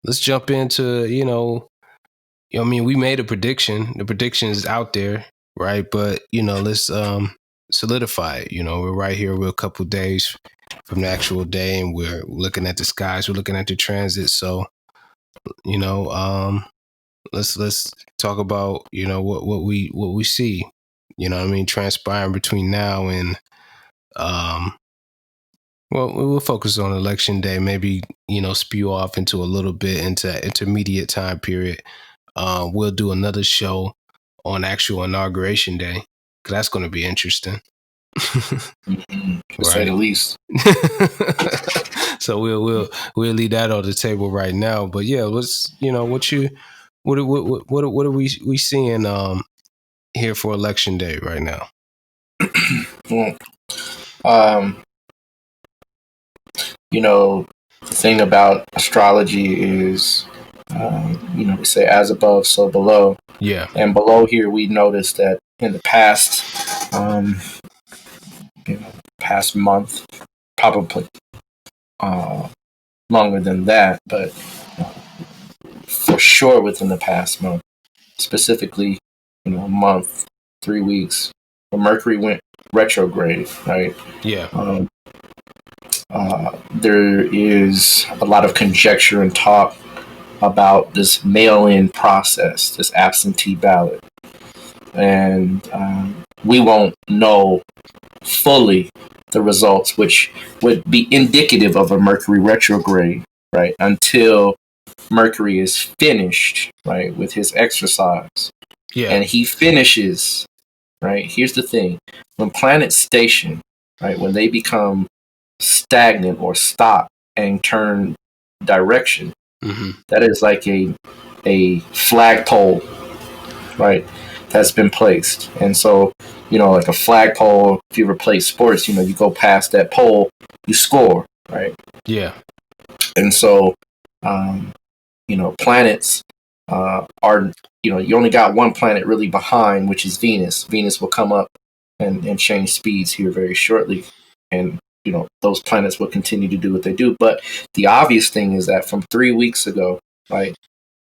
let's jump into, I mean, we made a prediction. The prediction is out there, right? But, let's solidify it. We're right here. We're a couple days from the actual day, and we're looking at the skies. We're looking at the transit. So, let's talk about, what we see, transpiring between now and well, we'll focus on election day, maybe, spew off into a little bit into intermediate time period. We'll do another show on actual inauguration day, because that's going to be interesting. To say the least. So we'll leave that on the table right now. But yeah, let's, what are we seeing here for election day right now? Well, the thing about astrology is, we say as above, so below. Yeah. And below here, we noticed that in the past, past month, probably longer than that, but for sure within the past month, specifically, a month, 3 weeks, Mercury went retrograde, right? Yeah. There is a lot of conjecture and talk about this mail-in process, this absentee ballot. And we won't know fully the results, which would be indicative of a Mercury retrograde, right? Until Mercury is finished, right, with his exercise. Yeah. And he finishes, right? Here's the thing. When planets station, right, when they become stagnant or stop and turn direction, that is like a flagpole, right, that's been placed. And so, like a flagpole, if you ever play sports, you go past that pole, you score, right? Yeah. And so, planets are, you only got one planet really behind, which is Venus. Venus will come up and change speeds here very shortly. And those planets will continue to do what they do. But the obvious thing is that from 3 weeks ago, right,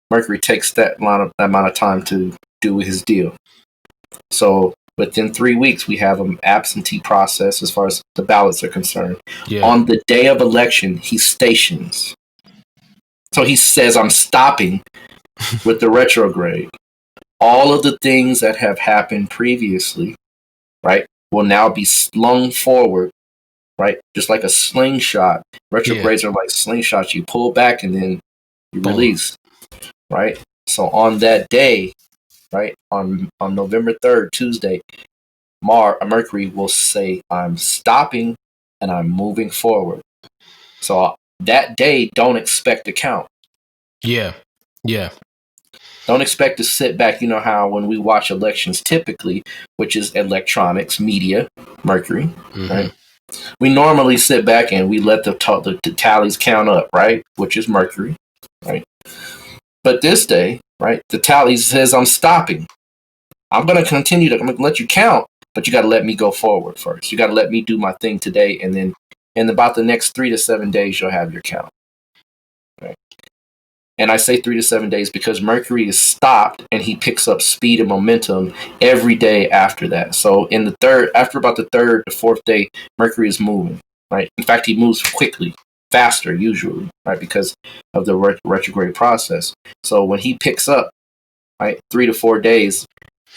Mercury takes that amount of time to do his deal. So within 3 weeks, we have an absentee process as far as the ballots are concerned. Yeah. On the day of election, he stations. So he says, I'm stopping with the retrograde. All of the things that have happened previously, right, will now be slung forward, right? Just like a slingshot. Retrogrades are like slingshots. You pull back and then you release, right? So on that day, right, on November 3rd, Tuesday, Mercury will say, I'm stopping and I'm moving forward. So that day, don't expect to count. Yeah. Yeah. Don't expect to sit back. You know how when we watch elections typically, which is electronics, media, Mercury, right? We normally sit back and we let the tallies count up, right? Which is Mercury, right? But this day, right, the tally says I'm stopping. I'm going to let you count, but you got to let me go forward first. You got to let me do my thing today. And then in about the next 3 to 7 days, you'll have your count. Right? And I say 3 to 7 days because Mercury is stopped and he picks up speed and momentum every day after that. So after about the third to fourth day, Mercury is moving, right? In fact, he moves quickly, faster usually, right? Because of the retrograde process. So when he picks up, right, 3 to 4 days,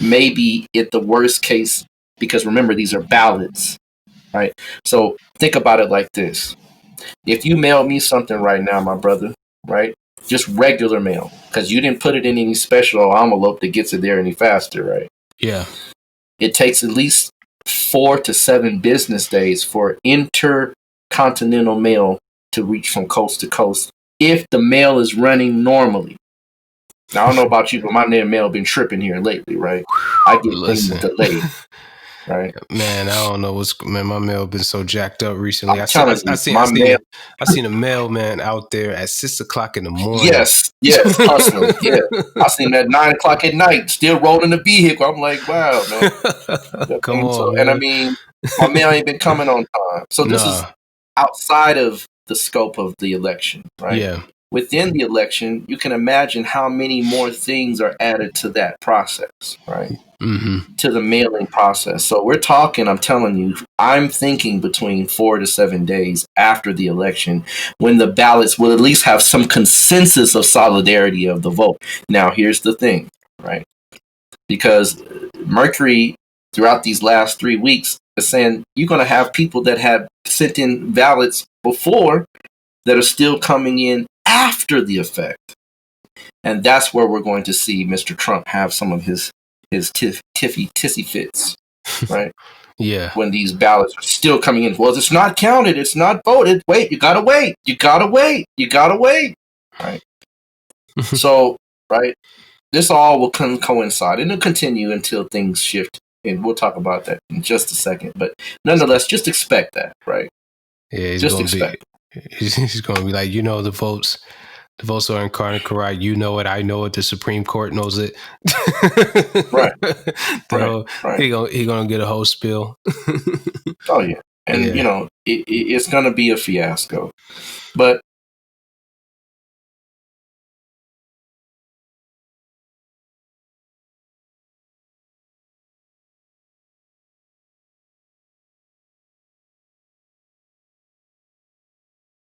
maybe at the worst case, because remember, these are ballots, right? So think about it like this. If you mail me something right now, my brother, right? Just regular mail, because you didn't put it in any special envelope that gets it there any faster, right? Yeah. It takes at least 4 to 7 business days for intercontinental mail to reach from coast to coast if the mail is running normally. Now, I don't know about you, but my mail been tripping here lately, right? I get things delayed. Right, man. I don't know my mail been so jacked up recently. I seen a mailman out there at 6 o'clock in the morning. Yes, hustling. Yeah, I seen that 9 o'clock at night, still rolling the vehicle. I'm like, wow, man. Come on, man. And I mean, my mail ain't been coming on time. So this is outside of the scope of the election, right? Yeah. within the election, you can imagine how many more things are added to that process, right? Mm-hmm. To the mailing process. So we're talking, I'm telling you, I'm thinking between 4 to 7 days after the election when the ballots will at least have some consensus of solidarity of the vote. Now, here's the thing, right? Because Mercury, throughout these last 3 weeks, is saying you're going to have people that had sent in ballots before that are still coming in after the effect. And that's where we're going to see Mr. Trump have some of his tissy fits, right? Yeah. When these ballots are still coming in. Well, it's not counted. It's not voted. Wait, you gotta wait. You gotta wait. You gotta wait. Right. So, right, this all will coincide and it'll continue until things shift. And we'll talk about that in just a second. But nonetheless, just expect that, right? Yeah, he's just gonna expect. He's going to be like, the votes are incarnate correct. You know it. I know it. The Supreme Court knows it. Right. He gonna get a whole spill. Oh yeah, and it's gonna be a fiasco. But